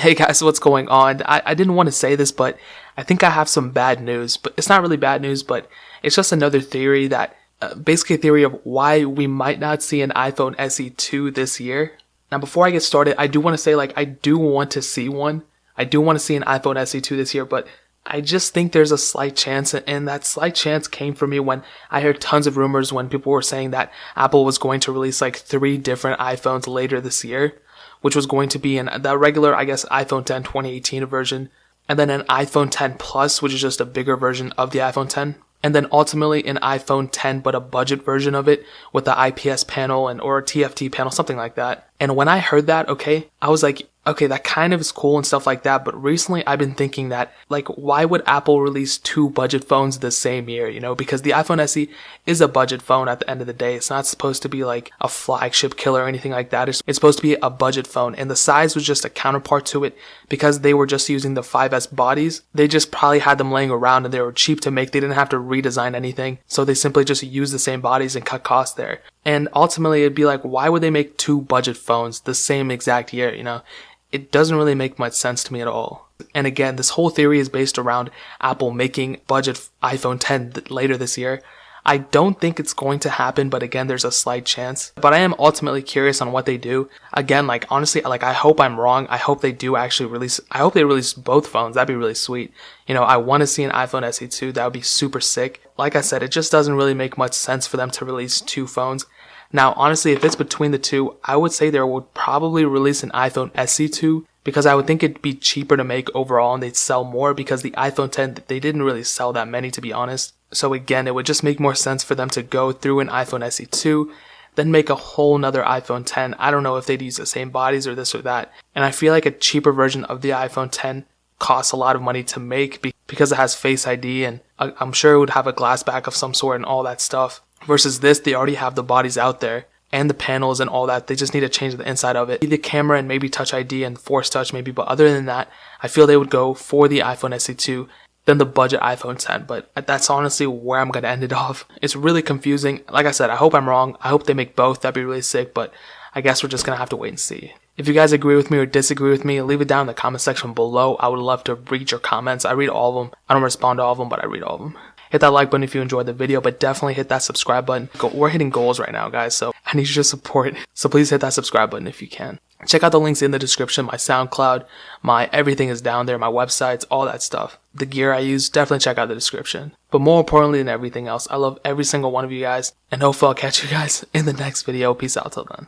Hey guys, what's going on? I didn't want to say this, but I think I have some bad news. But it's not really bad news, but it's just another theory that, basically a theory of why we might not see an iPhone SE 2 this year. Now before I get started, I do want to say I do want to see one. I do want to see an iPhone SE 2 this year, but I just think there's a slight chance, and that slight chance came from me when I heard tons of rumors when people were saying that Apple was going to release 3 different iPhones later this year, which was going to be the regular, I guess, iPhone 10 2018 version, and then an iPhone 10 Plus, which is just a bigger version of the iPhone 10, and then ultimately an iPhone 10 but a budget version of it with the IPS panel or a TFT panel, something like that. And when I heard that, okay, I was like, okay, that kind of is cool and stuff like that, but recently I've been thinking that, why would Apple release 2 budget phones the same year, because the iPhone SE is a budget phone at the end of the day. It's not supposed to be like a flagship killer or anything like that. It's supposed to be a budget phone, and the size was just a counterpart to it because they were just using the 5S bodies. They just probably had them laying around and they were cheap to make. They didn't have to redesign anything, so they simply just used the same bodies and cut costs there. And ultimately it'd be why would they make 2 budget phones the same exact year, It doesn't really make much sense to me at all. And again, this whole theory is based around Apple making budget iPhone 10 later this year. I don't think it's going to happen, but again, there's a slight chance. But I am ultimately curious on what they do. Again, honestly, I hope I'm wrong. I hope they do actually release, I hope they release both phones. That'd be really sweet. I want to see an iPhone SE 2. That would be super sick. Like I said, it just doesn't really make much sense for them to release 2 phones. Now, honestly, if it's between the two, I would say they would probably release an iPhone SE 2 because I would think it'd be cheaper to make overall and they'd sell more because the iPhone 10, they didn't really sell that many, to be honest. So again, it would just make more sense for them to go through an iPhone SE 2, then make a whole nother iPhone 10. I don't know if they'd use the same bodies or this or that. And I feel like a cheaper version of the iPhone 10 costs a lot of money to make because it has Face ID, and I'm sure it would have a glass back of some sort and all that stuff. Versus this, they already have the bodies out there and the panels and all that. They just need to change the inside of it. The camera and maybe Touch ID and Force Touch maybe, but other than that, I feel they would go for the iPhone SE 2, then the budget iPhone 10. But that's honestly where I'm going to end it off. It's really confusing. Like I said, I hope I'm wrong. I hope they make both. That'd be really sick, but I guess we're just going to have to wait and see. If you guys agree with me or disagree with me, leave it down in the comment section below. I would love to read your comments. I read all of them. I don't respond to all of them, but I read all of them. Hit that like button if you enjoyed the video, but definitely hit that subscribe button. We're hitting goals right now, guys, so I need your support. So please hit that subscribe button if you can. Check out the links in the description, my SoundCloud, my everything is down there, my websites, all that stuff. The gear I use, definitely check out the description. But more importantly than everything else, I love every single one of you guys, and hopefully I'll catch you guys in the next video. Peace out till then.